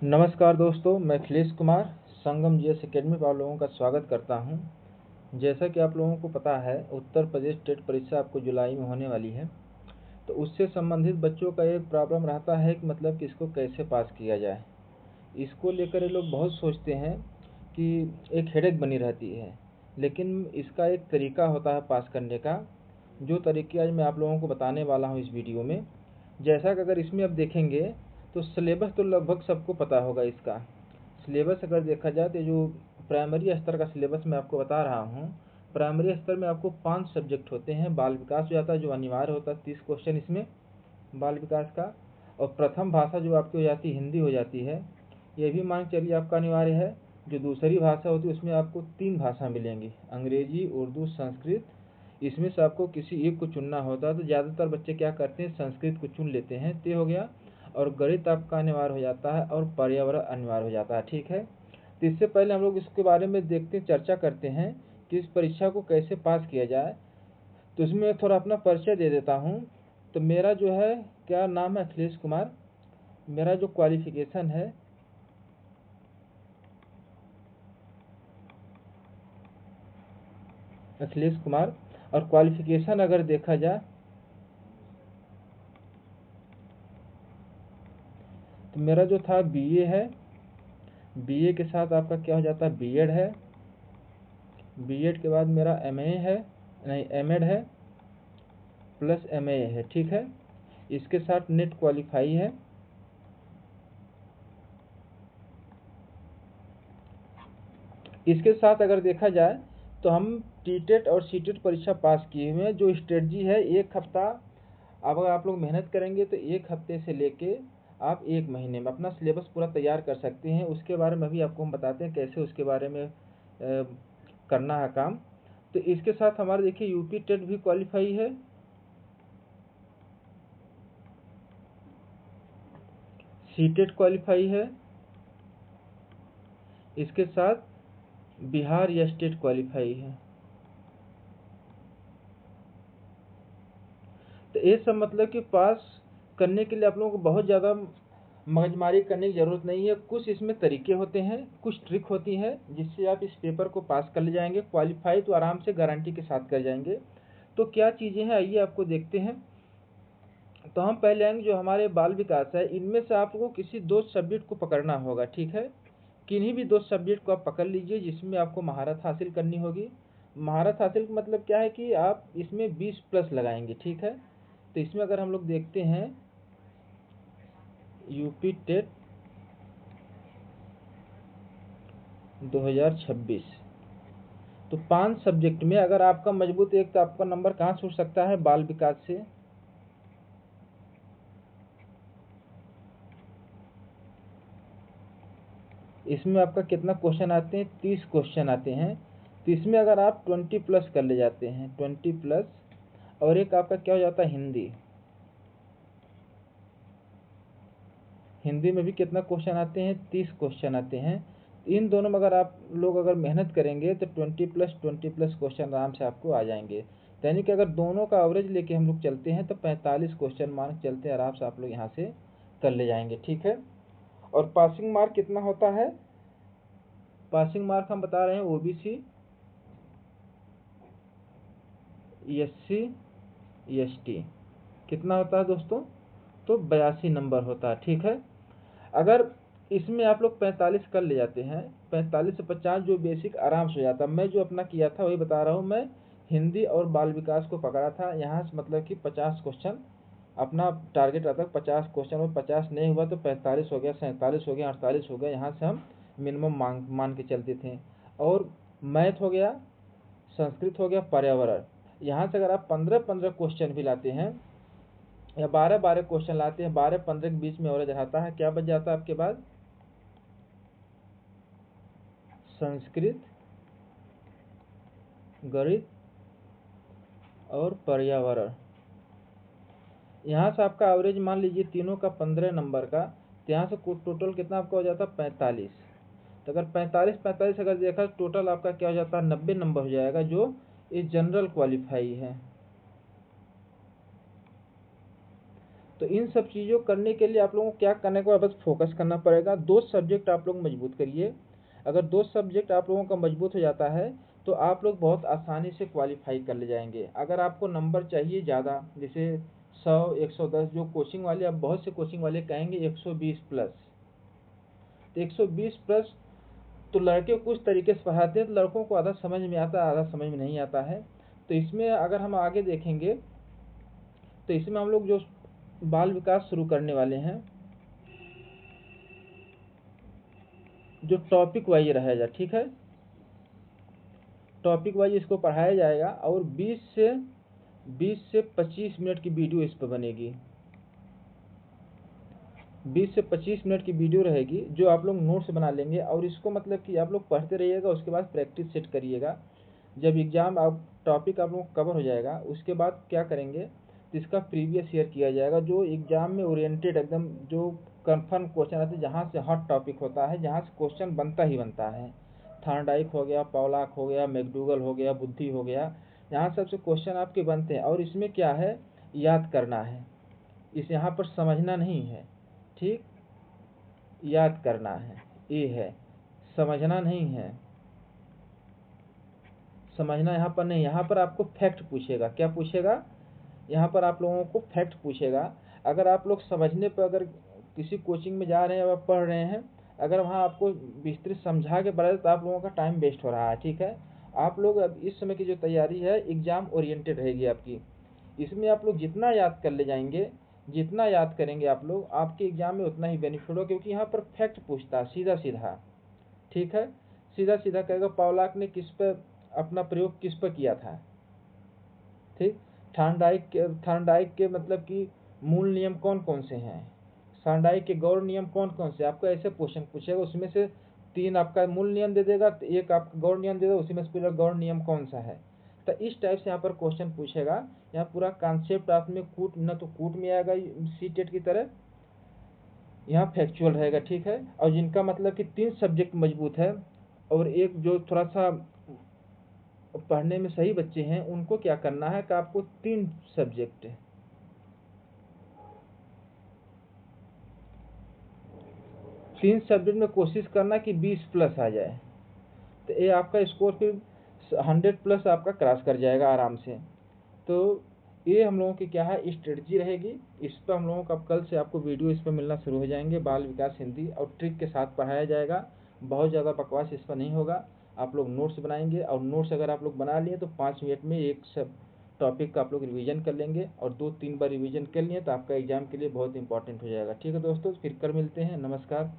नमस्कार दोस्तों, मैं अखिलेश कुमार संगम जीएस एकेडमी पर आप लोगों का स्वागत करता हूं। जैसा कि आप लोगों को पता है, उत्तर प्रदेश टेट परीक्षा आपको जुलाई में होने वाली है। तो उससे संबंधित बच्चों का एक प्रॉब्लम रहता है कि मतलब कि इसको कैसे पास किया जाए। इसको लेकर ये लोग बहुत सोचते हैं कि एक हेडेक बनी रहती है, लेकिन इसका एक तरीका होता है पास करने का, जो तरीके आज मैं आप लोगों को बताने वाला हूँ इस वीडियो में। जैसा कि अगर इसमें आप देखेंगे तो सिलेबस तो लगभग सबको पता होगा। इसका सिलेबस अगर देखा जाए तो जो प्राइमरी स्तर का सिलेबस मैं आपको बता रहा हूँ, प्राइमरी स्तर में आपको 5 सब्जेक्ट होते हैं। बाल विकास हो जाता है जो अनिवार्य होता है, 30 क्वेश्चन इसमें बाल विकास का। और प्रथम भाषा जो आपकी हो जाती है हिंदी हो जाती है, ये भी मान चलिए आपका अनिवार्य है। जो दूसरी भाषा होती है उसमें आपको 3 भाषा मिलेंगी, अंग्रेजी, उर्दू, संस्कृत। इसमें से आपको किसी एक को चुनना होता है, तो ज़्यादातर बच्चे क्या करते हैं, संस्कृत को चुन लेते हैं। ते हो गया। और गणित आपका अनिवार्य हो जाता है और पर्यावरण अनिवार्य हो जाता है। ठीक है, तो इससे पहले हम लोग इसके बारे में देखते चर्चा करते हैं कि इस परीक्षा को कैसे पास किया जाए। तो इसमें थोड़ा अपना परिचय दे देता हूँ। तो मेरा जो है क्या नाम है, अखिलेश कुमार। मेरा जो क्वालिफिकेशन है, अखिलेश कुमार। और क्वालिफिकेशन अगर देखा जाए तो मेरा जो था बीए है। बीए के साथ आपका क्या हो जाता है, बीएड है। बीएड के बाद मेरा एमए है, नहीं एमएड है प्लस एमए है। ठीक है, इसके साथ नेट क्वालिफाई है। इसके साथ अगर देखा जाए तो हम टीटेट और सीटेट परीक्षा पास किए हुए हैं। जो स्ट्रेटजी है, एक हफ्ता अगर आप लोग मेहनत करेंगे तो एक हफ्ते से लेके आप एक महीने में अपना सिलेबस पूरा तैयार कर सकते हैं। उसके बारे में भी आपको हम बताते हैं कैसे उसके बारे में करना है काम। तो इसके साथ हमारे देखिए यूपी टेट भी क्वालिफाई है, सीटेट क्वालिफाई है, इसके साथ बिहार या स्टेट क्वालिफाई है। तो ये सब मतलब कि पास करने के लिए आप लोगों को बहुत ज़्यादा मगजमारी करने की ज़रूरत नहीं है। कुछ इसमें तरीके होते हैं, कुछ ट्रिक होती है जिससे आप इस पेपर को पास कर ले जाएंगे। क्वालिफाई तो आराम से गारंटी के साथ कर जाएंगे। तो क्या चीज़ें हैं, आइए आपको देखते हैं। तो हम पहले आएंगे जो हमारे बाल विकास है, इनमें से आपको किसी 2 सब्जेक्ट को पकड़ना होगा। ठीक है, किन्हीं भी 2 सब्जेक्ट को आप पकड़ लीजिए जिसमें आपको महारत हासिल करनी होगी। महारत हासिल का मतलब क्या है कि आप इसमें 20 प्लस लगाएंगे। ठीक है, तो इसमें अगर हम लोग देखते हैं यूपी टेट 2026, तो 5 सब्जेक्ट में अगर आपका मजबूत, एक तो आपका नंबर कहाँ से उठ सकता है, बाल विकास से। इसमें आपका कितना क्वेश्चन आते हैं, 30 क्वेश्चन आते हैं। तो इसमें अगर आप 20 प्लस कर ले जाते हैं, 20 प्लस। और एक आपका क्या हो जाता है, हिंदी। हिंदी में भी कितना क्वेश्चन आते हैं, 30 क्वेश्चन आते हैं। इन दोनों में अगर आप लोग अगर मेहनत करेंगे तो 20 प्लस क्वेश्चन आराम से आपको आ जाएंगे। यानी कि अगर दोनों का एवरेज लेके हम लोग चलते हैं तो 45 क्वेश्चन मान के चलते हैं, आराम से आप लोग यहाँ से कर ले जाएंगे। ठीक है, और पासिंग मार्क कितना होता है, पासिंग मार्क हम बता रहे हैं ओबीसी, एससी, एसटी कितना होता है दोस्तों, तो 82 नंबर होता है। ठीक है, अगर इसमें आप लोग 45 कर ले जाते हैं, 45 से 50 जो बेसिक आराम से हो जाता है। मैं जो अपना किया था वही बता रहा हूँ। मैं हिंदी और बाल विकास को पकड़ा था, यहाँ से मतलब कि 50 क्वेश्चन अपना टारगेट रहता है। 50 क्वेश्चन में 50 नहीं हुआ तो 45 हो गया, 47 हो गया, 48 हो गया, यहाँ से हम मिनिमम मान के चलते थे। और मैथ हो गया, संस्कृत हो गया, पर्यावरण, यहाँ से अगर आप 15-15 क्वेश्चन भी लाते हैं या 12-12 क्वेश्चन लाते हैं, 12-15 के बीच में एवरेज रहता है, क्या बच जाता है आपके पास, संस्कृत, गणित और पर्यावरण। यहाँ से आपका एवरेज मान लीजिए तीनों का 15 नंबर का, तो यहाँ से टोटल कितना आपका हो जाता है, 45। तो अगर 45-45 अगर देखा टोटल आपका क्या हो जाता है, 90 नंबर हो जाएगा, जो इस जनरल क्वालिफाई है। तो इन सब चीज़ों करने के लिए आप लोगों को क्या करने को बस फोकस करना पड़ेगा। 2 सब्जेक्ट आप लोग मजबूत करिए। अगर 2 सब्जेक्ट आप लोगों का मजबूत हो जाता है तो आप लोग बहुत आसानी से क्वालिफाई कर ले जाएंगे। अगर आपको नंबर चाहिए ज़्यादा, जैसे 100, 110, जो कोचिंग वाले, अब बहुत से कोचिंग वाले कहेंगे 120 प्लस, तो 120 प्लस तो लड़के कुछ तरीके से पढ़ाते हैं, तो लड़कों को आधा समझ में आता है, आधा समझ में नहीं आता है। तो इसमें अगर हम आगे देखेंगे तो इसमें हम लोग जो बाल विकास शुरू करने वाले हैं, जो टॉपिक वाइज रहेगा, ठीक है, टॉपिक वाइज इसको पढ़ाया जाएगा और 20 से 25 मिनट की वीडियो इस पर बनेगी। 20 से 25 मिनट की वीडियो रहेगी जो आप लोग नोट्स बना लेंगे और इसको मतलब कि आप लोग पढ़ते रहिएगा, उसके बाद प्रैक्टिस सेट करिएगा। जब एग्जाम आप टॉपिक आप लोग कवर हो जाएगा उसके बाद क्या करेंगे, तो इसका प्रीवियस ईयर किया जाएगा, जो एग्जाम में ओरिएंटेड एकदम जो कंफर्म क्वेश्चन आते हैं, जहाँ से हॉट टॉपिक होता है, जहाँ से क्वेश्चन बनता ही बनता है। थॉर्नडाइक हो गया, पॉलाक हो गया, मैकडूगल हो गया, बुद्धि हो गया, यहाँ सबसे क्वेश्चन आपके बनते हैं। और इसमें क्या है, याद करना है, इस यहाँ पर समझना नहीं है, ठीक, याद करना है, ये है, समझना नहीं है। समझना यहाँ पर नहीं, यहाँ पर आपको फैक्ट पूछेगा। क्या पूछेगा, यहाँ पर आप लोगों को फैक्ट पूछेगा। अगर आप लोग समझने पर, अगर किसी कोचिंग में जा रहे हैं या पढ़ रहे हैं, अगर वहाँ आपको विस्तृत समझा के पढ़ा तो आप लोगों का टाइम वेस्ट हो रहा है, ठीक है। आप लोग अब इस समय की जो तैयारी है एग्जाम ओरिएंटेड रहेगी आपकी, इसमें आप लोग जितना याद कर ले जाएंगे, जितना याद करेंगे आप लोग, आपके एग्जाम में उतना ही बेनिफिट होगा, क्योंकि यहाँ पर फैक्ट पूछता है सीधा सीधा, ठीक है। सीधा सीधा कहेगा पॉलाक ने किस पर अपना प्रयोग किस पर किया था, ठीक। थॉर्नडाइक के मतलब कि मूल नियम कौन कौन से हैं, थॉर्नडाइक के गौण नियम कौन कौन से, आपको ऐसे क्वेश्चन पूछेगा, उसमें से 3 आपका मूल नियम दे देगा, तो 1 आपका गौण नियम दे देगा, उसी में से पूरा गौण नियम कौन सा है। तो इस टाइप से यहाँ पर क्वेश्चन पूछेगा। यहाँ पूरा कॉन्सेप्ट आप में कूट न तो कूट में आएगा सीटेट की तरह, यहाँ फैक्चुअल रहेगा, ठीक है। और जिनका मतलब कि 3 सब्जेक्ट मजबूत है और एक जो थोड़ा सा पढ़ने में सही बच्चे हैं, उनको क्या करना है कि आपको 3 सब्जेक्ट, 3 सब्जेक्ट में कोशिश करना कि 20 प्लस आ जाए, तो ये आपका स्कोर फिर 100 प्लस आपका क्रॉस कर जाएगा आराम से। तो ये हम लोगों की क्या है स्ट्रेटजी रहेगी। इस पर हम लोगों का कल से आपको वीडियो इस पर मिलना शुरू हो जाएंगे। बाल विकास हिंदी और ट्रिक के साथ पढ़ाया जाएगा, बहुत ज़्यादा बकवास इस पर नहीं होगा। आप लोग नोट्स बनाएंगे और नोट्स अगर आप लोग बना लिए तो 5 मिनट में एक सब टॉपिक का आप लोग रिवीजन कर लेंगे और 2-3 बार रिवीजन कर लिए तो आपका एग्जाम के लिए बहुत इंपॉर्टेंट हो जाएगा। ठीक है दोस्तों, फिर कर मिलते हैं, नमस्कार।